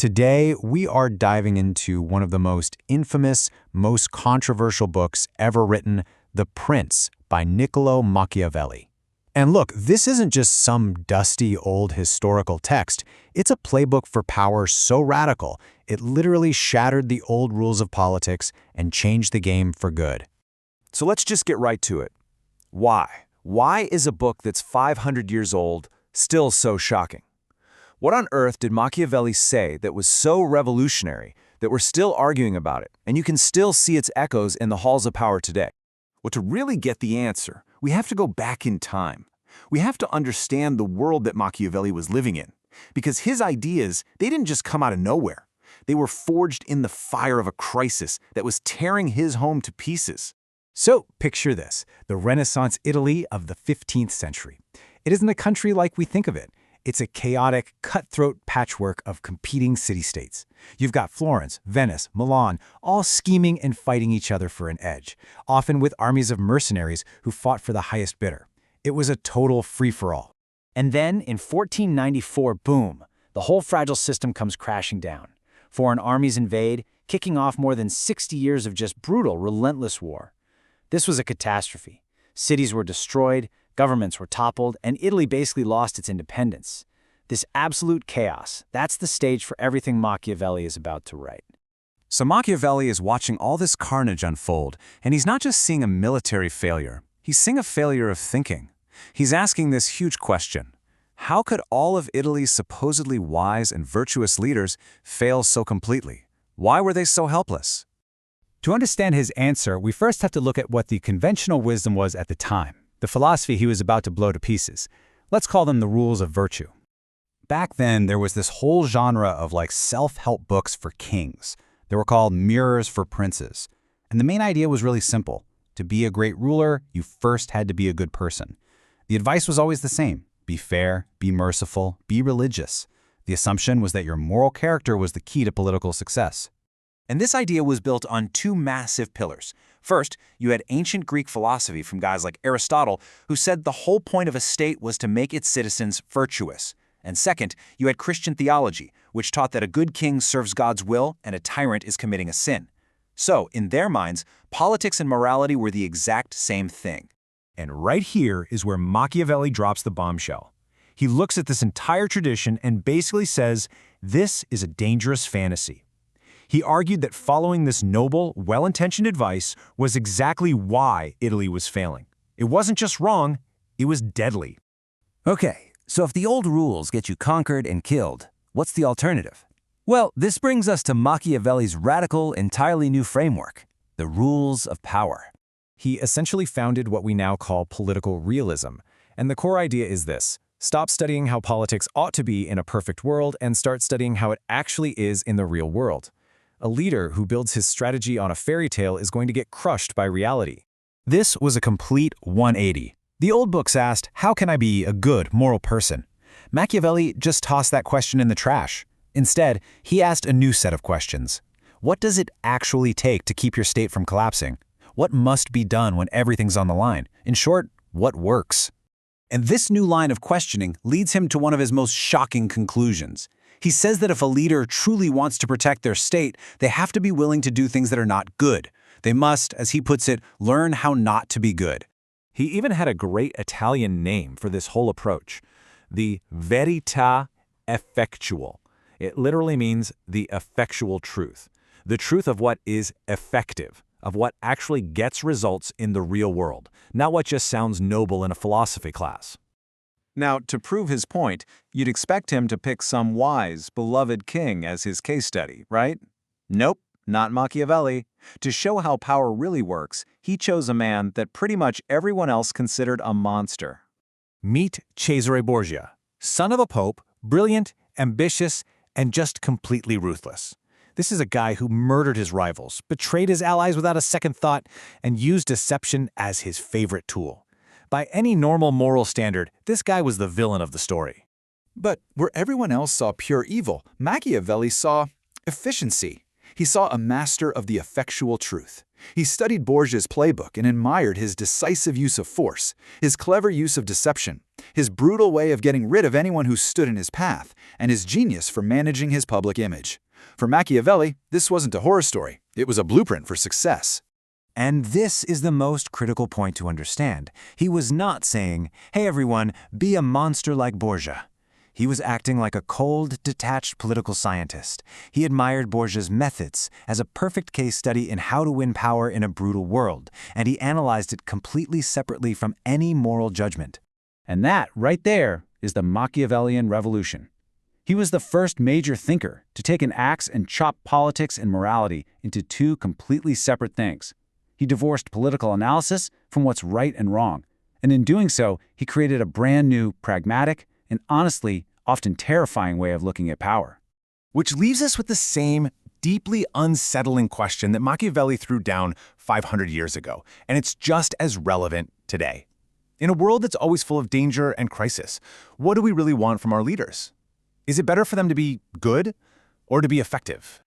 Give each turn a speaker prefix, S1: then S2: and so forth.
S1: Today, we are diving into one of the most infamous, most controversial books ever written, The Prince by Niccolo Machiavelli. And look, this isn't just some dusty old historical text. It's a playbook for power so radical, it literally shattered the old rules of politics and changed the game for good.
S2: So let's just get right to it. Why? Why is a book that's 500 years old still so shocking? What on earth did Machiavelli say that was so revolutionary that we're still arguing about it, and you can still see its echoes in the halls of power today? Well, to really get the answer, we have to go back in time. We have to understand the world that Machiavelli was living in, because his ideas, they didn't just come out of nowhere. They were forged in the fire of a crisis that was tearing his home to pieces.
S1: So, picture this, the Renaissance Italy of the 15th century. It isn't a country like we think of it. It's a chaotic, cutthroat patchwork of competing city-states. You've got Florence, Venice, Milan, all scheming and fighting each other for an edge, often with armies of mercenaries who fought for the highest bidder. It was a total free-for-all.
S3: And then, in 1494, boom, the whole fragile system comes crashing down. Foreign armies invade, kicking off more than 60 years of just brutal, relentless war. This was a catastrophe. Cities were destroyed, governments were toppled, and Italy basically lost its independence. This absolute chaos, that's the stage for everything Machiavelli is about to write.
S2: So Machiavelli is watching all this carnage unfold, and he's not just seeing a military failure. He's seeing a failure of thinking. He's asking this huge question. How could all of Italy's supposedly wise and virtuous leaders fail so completely? Why were they so helpless?
S1: To understand his answer, we first have to look at what the conventional wisdom was at the time, the philosophy he was about to blow to pieces. Let's call them the rules of virtue. Back then, there was this whole genre of self-help books for kings. They were called mirrors for princes. And the main idea was really simple. To be a great ruler, you first had to be a good person. The advice was always the same. Be fair, be merciful, be religious. The assumption was that your moral character was the key to political success.
S2: And this idea was built on two massive pillars. First, you had ancient Greek philosophy from guys like Aristotle, who said the whole point of a state was to make its citizens virtuous. And second, you had Christian theology, which taught that a good king serves God's will and a tyrant is committing a sin. So, in their minds, politics and morality were the exact same thing.
S4: And right here is where Machiavelli drops the bombshell. He looks at this entire tradition and basically says, this is a dangerous fantasy. He argued that following this noble, well-intentioned advice was exactly why Italy was failing. It wasn't just wrong, it was deadly.
S5: Okay, so if the old rules get you conquered and killed, what's the alternative? Well, this brings us to Machiavelli's radical, entirely new framework, the rules of power.
S4: He essentially founded what we now call political realism, and the core idea is this: stop studying how politics ought to be in a perfect world and start studying how it actually is in the real world. A leader who builds his strategy on a fairy tale is going to get crushed by reality. This was a complete 180. The old books asked, how can I be a good, moral person? Machiavelli just tossed that question in the trash. Instead, he asked a new set of questions. What does it actually take to keep your state from collapsing? What must be done when everything's on the line? In short, what works?
S2: And this new line of questioning leads him to one of his most shocking conclusions. He says that if a leader truly wants to protect their state, they have to be willing to do things that are not good. They must, as he puts it, learn how not to be good.
S4: He even had a great Italian name for this whole approach, the verità effettual. It literally means the effectual truth, the truth of what is effective, of what actually gets results in the real world, not what just sounds noble in a philosophy class.
S2: Now, to prove his point, you'd expect him to pick some wise, beloved king as his case study, right? Nope, not Machiavelli. To show how power really works, he chose a man that pretty much everyone else considered a monster.
S4: Meet Cesare Borgia, son of a pope, brilliant, ambitious, and just completely ruthless. This is a guy who murdered his rivals, betrayed his allies without a second thought, and used deception as his favorite tool. By any normal moral standard, this guy was the villain of the story.
S6: But where everyone else saw pure evil, Machiavelli saw efficiency. He saw a master of the effectual truth. He studied Borgia's playbook and admired his decisive use of force, his clever use of deception, his brutal way of getting rid of anyone who stood in his path, and his genius for managing his public image. For Machiavelli, this wasn't a horror story. It was a blueprint for success.
S5: And this is the most critical point to understand. He was not saying, hey everyone, be a monster like Borgia. He was acting like a cold, detached political scientist. He admired Borgia's methods as a perfect case study in how to win power in a brutal world, and he analyzed it completely separately from any moral judgment.
S3: And that, right there, is the Machiavellian revolution. He was the first major thinker to take an axe and chop politics and morality into two completely separate things. He divorced political analysis from what's right and wrong, and in doing so, he created a brand new, pragmatic, and honestly, often terrifying way of looking at power.
S4: Which leaves us with the same deeply unsettling question that Machiavelli threw down 500 years ago, and it's just as relevant today. In a world that's always full of danger and crisis, what do we really want from our leaders? Is it better for them to be good or to be effective?